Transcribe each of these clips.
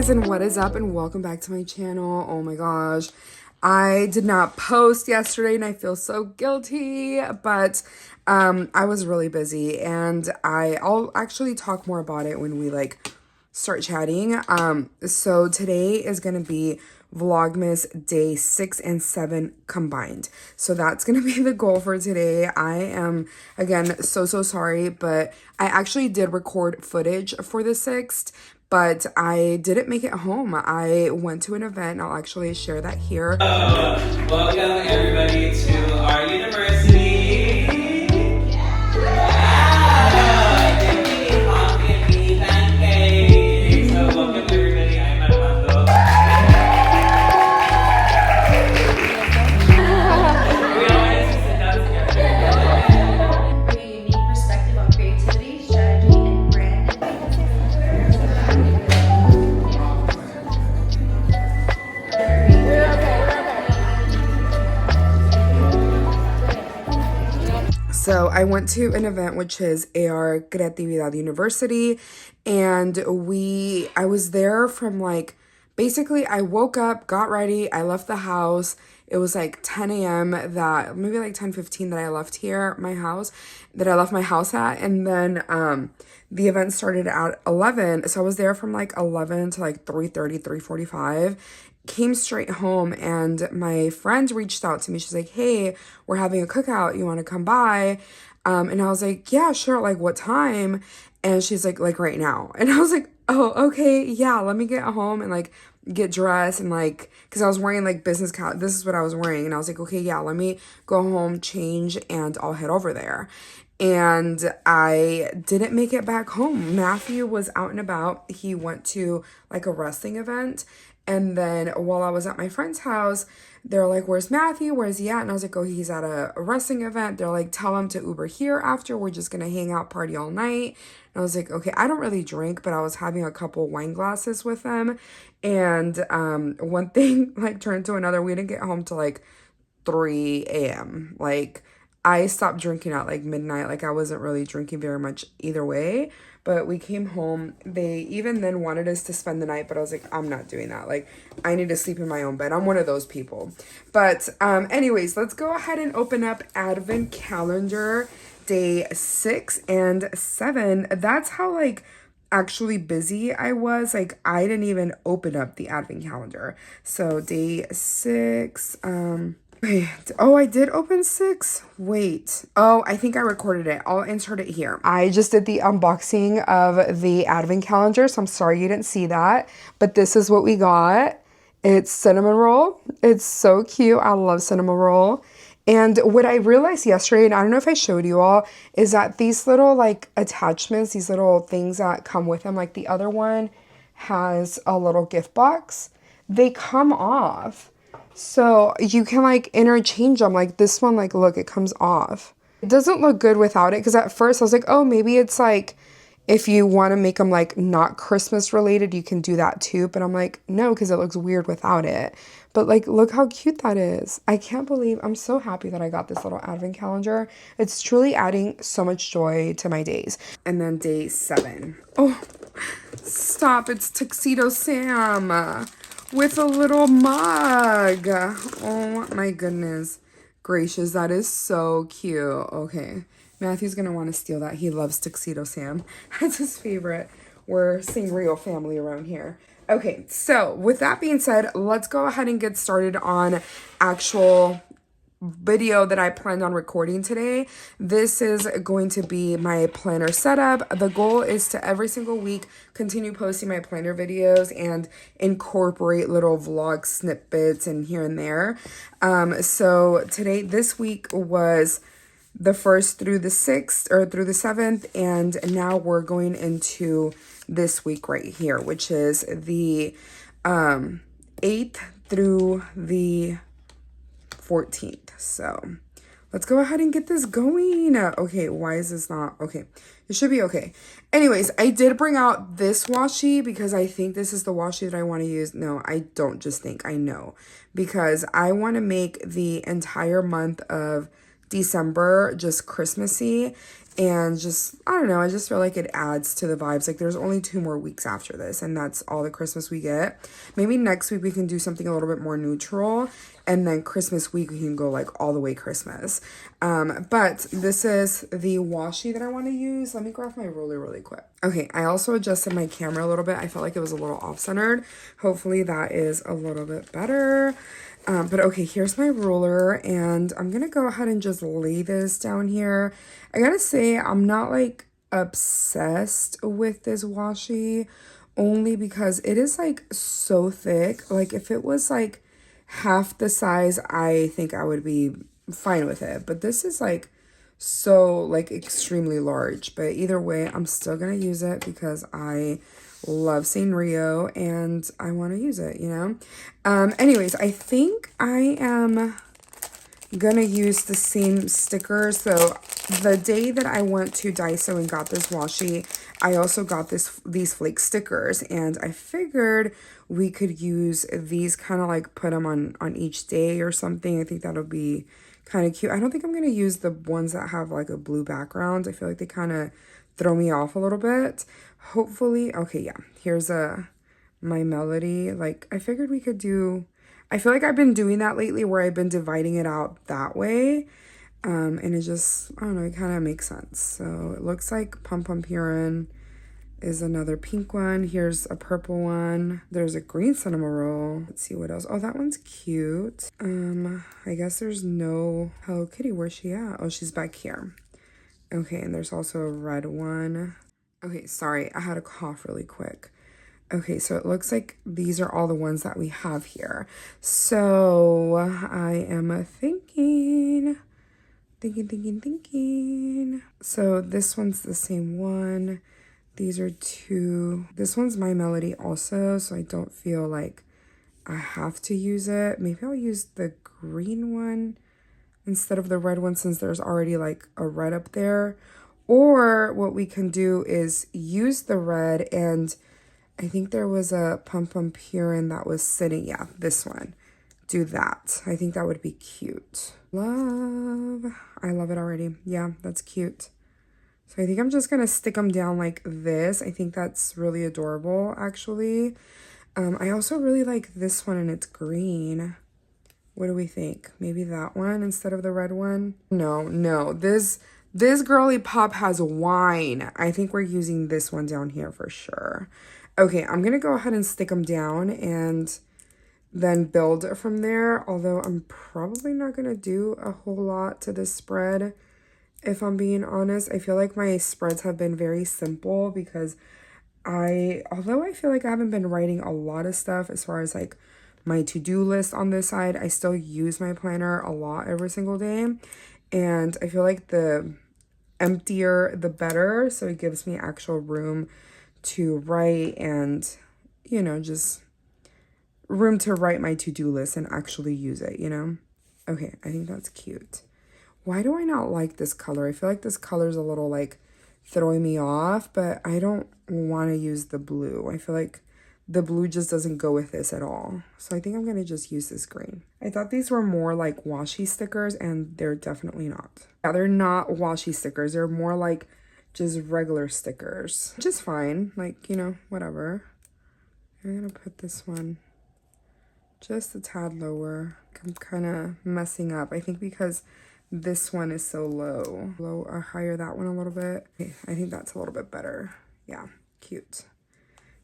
guys, and what is up, and welcome back to my channel. Oh my gosh, I did not post yesterday and I feel so guilty, but I was really busy, and I'll actually talk more about it when we start chatting. So today is gonna be Vlogmas day 6 and 7 combined. So that's gonna be the goal for today. I am, again, so sorry, but I actually did record footage for the 6th, but I didn't make it home. I went to an event. I'll actually share that here. Welcome everybody to our university. Coffee and tea pancakes. So welcome everybody. I'm Armando. We always sit down together. Bring a unique perspective on creativity, strategy, and brand. So I went to an event which is AR Creatividad University, and I was there from basically I woke up, got ready, I left the house. It was like 10 a.m. that, maybe like 10:15 that I left my house at, and then the event started at 11. So I was there from like 11 to like 3:30, 3:45. Came straight home, and my friend reached out to me. She's like, hey, we're having a cookout, you want to come by? And I was like, yeah, sure. Like, what time? And she's like right now. And I was like, oh, okay, yeah, let me get home and get dressed, and because I was wearing business this is what I was wearing, and I was like, okay, yeah, let me go home, change, and I'll head over there. And I didn't make it back home. Matthew was out and about. He went to a wrestling event. And then while I was at my friend's house, they're like, where's Matthew? Where's he at? And I was like, oh, he's at a wrestling event. They're like, tell him to Uber here after. We're just going to hang out, party all night. And I was like, okay, I don't really drink, but I was having a couple wine glasses with them. And one thing turned to another. We didn't get home till 3 a.m. I stopped drinking at midnight. I wasn't really drinking very much either way. But we came home. They even then wanted us to spend the night, but I was like, I'm not doing that. I need to sleep in my own bed. I'm one of those people. But anyways, let's go ahead and open up Advent Calendar day 6 and 7. That's how actually busy I was. I didn't even open up the Advent Calendar. So day 6, wait, oh, I did open 6. Wait. Oh, I think I recorded it. I'll insert it here. I just did the unboxing of the Advent Calendar, so I'm sorry you didn't see that. But this is what we got. It's cinnamon roll. It's so cute. I love cinnamon roll. And what I realized yesterday, and I don't know if I showed you all, is that these little attachments, these little things that come with them, the other one has a little gift box, they come off. So you can interchange them. This one, look, it comes off. It doesn't look good without it, because at first I was like, oh, maybe it's if you want to make them not Christmas related, you can do that too. But I'm like, no, because it looks weird without it. But look how cute that is. I can't believe, I'm so happy that I got this little Advent calendar. It's truly adding so much joy to my days. And then day 7. Oh, stop. It's Tuxedo Sam with a little mug. Oh my goodness gracious, that is so cute. Okay, Matthew's gonna want to steal that. He loves Tuxedo Sam. That's his favorite. We're Sangrio family around here. Okay, so with that being said, let's go ahead and get started on actual video that I planned on recording today. This is going to be my planner setup. The goal is to every single week continue posting my planner videos and incorporate little vlog snippets and here and there. So this week was the 1st through the 6th, or through the 7th, and now we're going into this week right here, which is the 8th through the 14th. So let's go ahead and get this going. Okay, why is this not okay? It should be okay. Anyways, I did bring out this washi because I think this is the washi that I want to use. No, I don't just think, I know, because I want to make the entire month of December just Christmassy, And just, I don't know, I just feel like it adds to the vibes. Like there's only 2 more weeks after this, and that's all the Christmas we get. Maybe next week we can do something a little bit more neutral, and then Christmas week we can go like all the way Christmas. But this is the washi that I want to use. Let me grab my ruler really quick. Okay, I also adjusted my camera a little bit. I felt like it was a little off-centered. Hopefully that is a little bit better. But okay, here's my ruler, and I'm gonna go ahead and just lay this down here. I gotta say, I'm not like obsessed with this washi, only because it is like so thick. Like if it was like half the size, I think I would be fine with it. But this is like so like extremely large. But either way, I'm still gonna use it because I love Saint Rio and I want to use it, you know. Anyways, I think I am gonna use the same stickers. So the day that I went to Daiso and got this washi, I also got these flake stickers, and I figured we could use these, kind of like put them on each day or something. I think that'll be kind of cute. I don't think I'm gonna use the ones that have like a blue background. I feel like they kind of throw me off a little bit. Hopefully, okay, yeah, here's my melody. Like I figured we could do, I feel like I've been doing that lately where I've been dividing it out that way. And it just, I don't know, it kind of makes sense. So it looks like Pum Pum Purin is another pink one. Here's a purple one. There's a green cinema roll. Let's see what else. Oh, that one's cute. I guess there's no Hello Kitty. Where's she at? Oh, she's back here. Okay, and there's also a red one. Okay, sorry, I had a cough really quick. Okay, so it looks like these are all the ones that we have here. So I am thinking. So this one's the same one. These are two. This one's my melody also, so I don't feel like I have to use it. Maybe I'll use the green one instead of the red one, since there's already like a red up there. Or what we can do is use the red, and I think there was a Pum Pum Purin that was sitting, yeah, this one. Do that. I think that would be cute. Love. I love it already. Yeah, that's cute. So I think I'm just gonna stick them down like this. I think that's really adorable, actually. I also really like this one, and it's green. What do we think? Maybe that one instead of the red one? No. This girly pop has wine. I think we're using this one down here for sure. Okay, I'm gonna go ahead and stick them down and then build from there. Although I'm probably not gonna do a whole lot to this spread, if I'm being honest. I feel like my spreads have been very simple because although I feel like I haven't been writing a lot of stuff as far as like my to-do list on this side, I still use my planner a lot every single day. And I feel like the emptier, the better. So it gives me actual room to write and, you know, just room to write my to-do list and actually use it, you know? Okay, I think that's cute. Why do I not like this color? I feel like this color is a little like throwing me off, but I don't want to use the blue. I feel like the blue just doesn't go with this at all. So I think I'm going to just use this green. I thought these were more like washi stickers, and they're definitely not. Yeah, they're not washi stickers. They're more like just regular stickers, which is fine. Like, you know, whatever. I'm going to put this one just a tad lower. I'm kind of messing up. I think because this one is so low. Low or higher that one a little bit. Okay, I think that's a little bit better. Yeah, cute.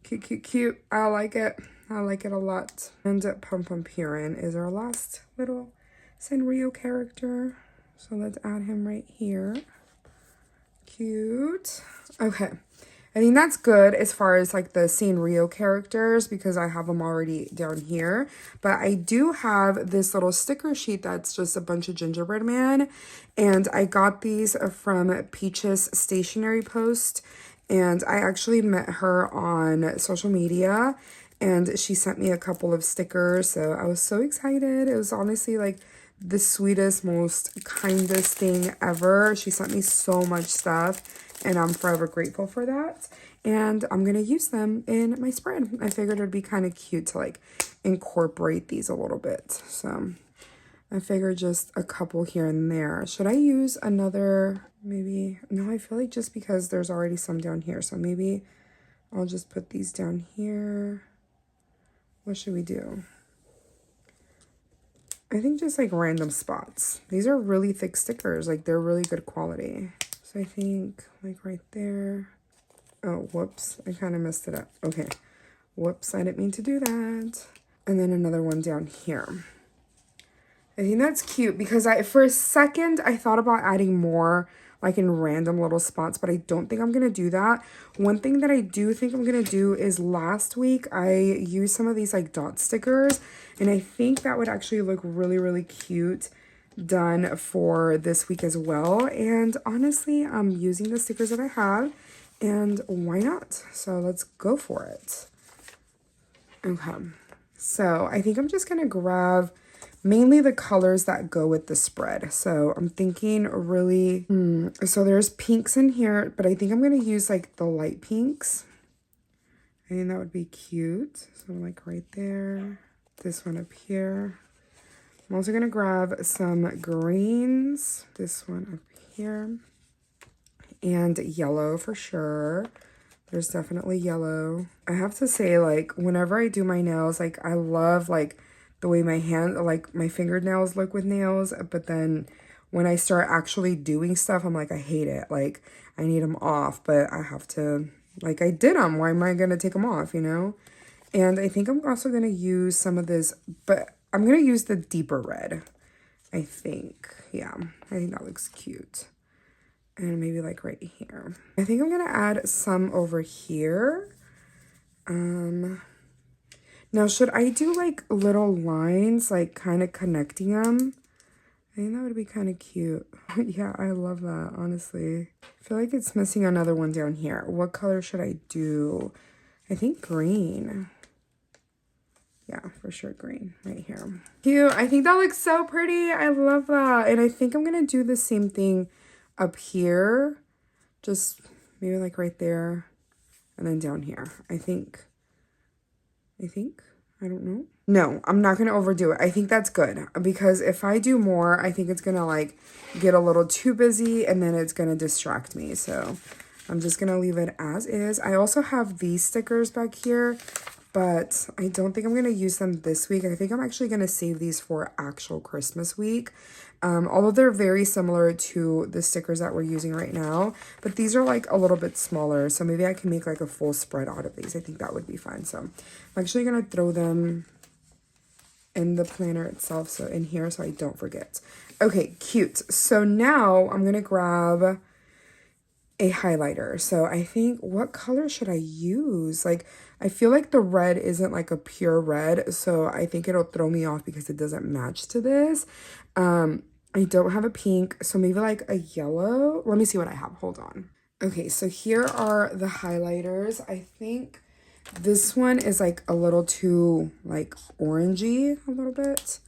Cute. I like it. I like it a lot. And Pum Pum Purin is our last little Sanrio character. So let's add him right here. Cute. Okay. I think that's good as far as like the Sanrio characters because I have them already down here. But I do have this little sticker sheet that's just a bunch of gingerbread man. And I got these from Peach's Stationery Post. And I actually met her on social media, and she sent me a couple of stickers. So I was so excited. It was honestly like the sweetest, most kindest thing ever. She sent me so much stuff, and I'm forever grateful for that. And I'm going to use them in my spread. I figured it'd be kind of cute to like incorporate these a little bit. So I figured just a couple here and there. Should I use another, maybe? No, I feel like just because there's already some down here. So maybe I'll just put these down here. What should we do? I think just like random spots. These are really thick stickers. Like they're really good quality. So I think like right there. Oh, whoops. I kind of messed it up. Okay. Whoops. I didn't mean to do that. And then another one down here. I think that's cute because for a second I thought about adding more like in random little spots, but I don't think I'm going to do that. One thing that I do think I'm going to do is last week I used some of these like dot stickers, and I think that would actually look really, really cute done for this week as well. And honestly, I'm using the stickers that I have, and why not? So let's go for it. Okay, so I think I'm just going to grab mainly the colors that go with the spread. So I'm thinking really, so there's pinks in here, but I think I'm going to use like the light pinks. I think that would be cute. So like right there, this one up here. I'm also going to grab some greens, this one up here, and yellow for sure. There's definitely yellow. I have to say, like, whenever I do my nails, like, I love, like, the way my hand, like, my fingernails look with nails. But then when I start actually doing stuff, I'm like, I hate it. Like, I need them off, but I have to, like, I did them. Why am I going to take them off, you know? And I think I'm also going to use some of this, but I'm going to use the deeper red, I think. Yeah, I think that looks cute. And maybe like right here. I think I'm gonna add some over here. Now should I do like little lines, like kind of connecting them? I think that would be kind of cute. Yeah, I love that, honestly. I feel like it's missing another one down here. What color should I do? I think green. Yeah, for sure green right here. Cute. I think that looks so pretty. I love that. And I think I'm gonna do the same thing up here, just maybe like right there, and then down here. I think, I don't know. No, I'm not going to overdo it. I think that's good, because if I do more, I think it's going to like get a little too busy, and then it's going to distract me. So I'm just going to leave it as is. I also have these stickers back here, but I don't think I'm going to use them this week. I think I'm actually going to save these for actual Christmas week. Although they're very similar to the stickers that we're using right now, but these are like a little bit smaller. So maybe I can make like a full spread out of these. I think that would be fun. So I'm actually going to throw them in the planner itself. So in here, so I don't forget. Okay, cute. So now I'm going to grab a highlighter. So I think, what color should I use? Like, I feel like the red isn't like a pure red, so I think it'll throw me off because it doesn't match to this. I don't have a pink, so maybe like a yellow. Let me see what I have. Hold on. Okay, so here are the highlighters. I think this one is like a little too like orangey a little bit,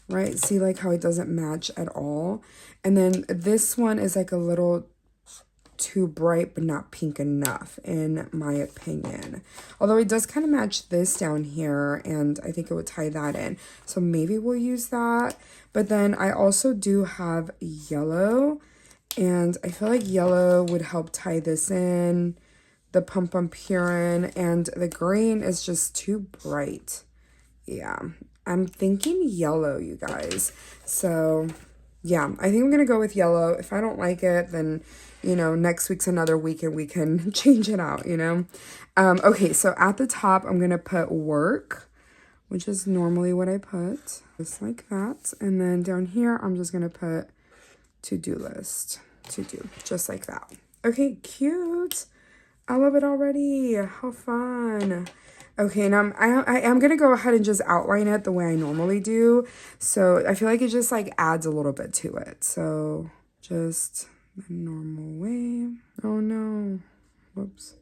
right? See like how it doesn't match at all. And then this one is like a little too bright but not pink enough, in my opinion. Although it does kind of match this down here, and I think it would tie that in. So maybe we'll use that. But then I also do have yellow, and I feel like yellow would help tie this in. The Pum Pum Purin, and the green is just too bright. Yeah, I'm thinking yellow, you guys. So yeah, I think I'm gonna go with yellow. If I don't like it, then, you know, next week's another week and we can change it out, you know? Okay, so at the top, I'm gonna put work, which is normally what I put, just like that. And then down here, I'm just gonna put to-do list, to do, just like that. Okay, cute. I love it already. How fun. Okay, now I am going to go ahead and just outline it the way I normally do. So I feel like it just like adds a little bit to it. So just the normal way. Oh no. Whoops.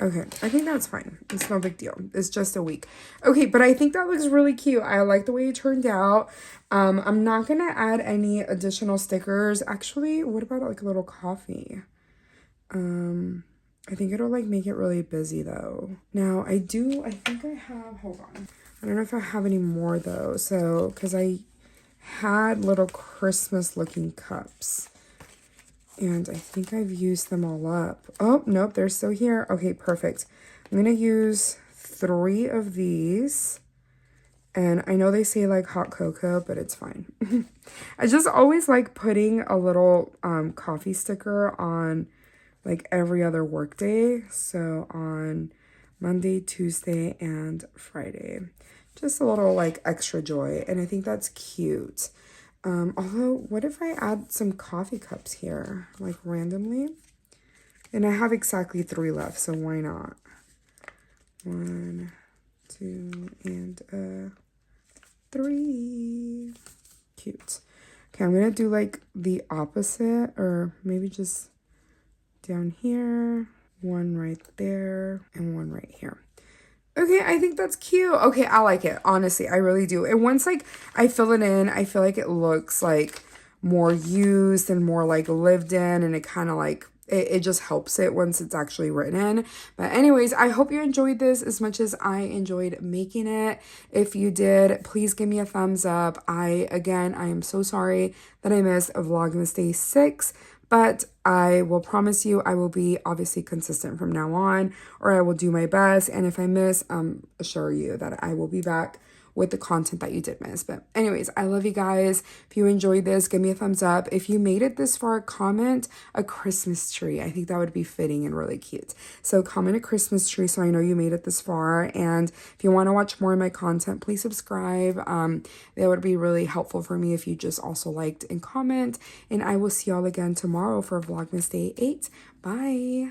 Okay, I think that's fine. It's no big deal. It's just a week. Okay, but I think that looks really cute. I like the way it turned out. I'm not going to add any additional stickers. Actually, what about like a little coffee? I think it'll like make it really busy though. Now I think I have, hold on. I don't know if I have any more though. So, cause I had little Christmas looking cups and I think I've used them all up. Oh, nope, they're still here. Okay, perfect. I'm gonna use 3 of these. And I know they say like hot cocoa, but it's fine. I just always like putting a little coffee sticker on like every other work day. So on Monday, Tuesday, and Friday. Just a little like extra joy. And I think that's cute. Although, what if I add some coffee cups here, like randomly? And I have exactly 3 left, so why not? 1, 2, and 3. Cute. Okay, I'm gonna do like the opposite, or maybe just down here, 1 right there, and 1 right here. Okay, I think that's cute. Okay, I like it. Honestly, I really do. And once like I fill it in, I feel like it looks like more used and more like lived in, and it kind of like it just helps it once it's actually written in. But anyways, I hope you enjoyed this as much as I enjoyed making it. If you did, please give me a thumbs up. I am so sorry that I missed a Vlogmas Day 6. But I will promise you I will be obviously consistent from now on, or I will do my best. And if I miss, assure you that I will be back with the content that you did miss. But anyways, I love you guys. If you enjoyed this, give me a thumbs up. If you made it this far, comment a Christmas tree. I think that would be fitting and really cute. So comment a Christmas tree so I know you made it this far. And if you want to watch more of my content, please subscribe. That would be really helpful for me if you just also liked and comment. And I will see y'all again tomorrow for Vlogmas Day 8. Bye.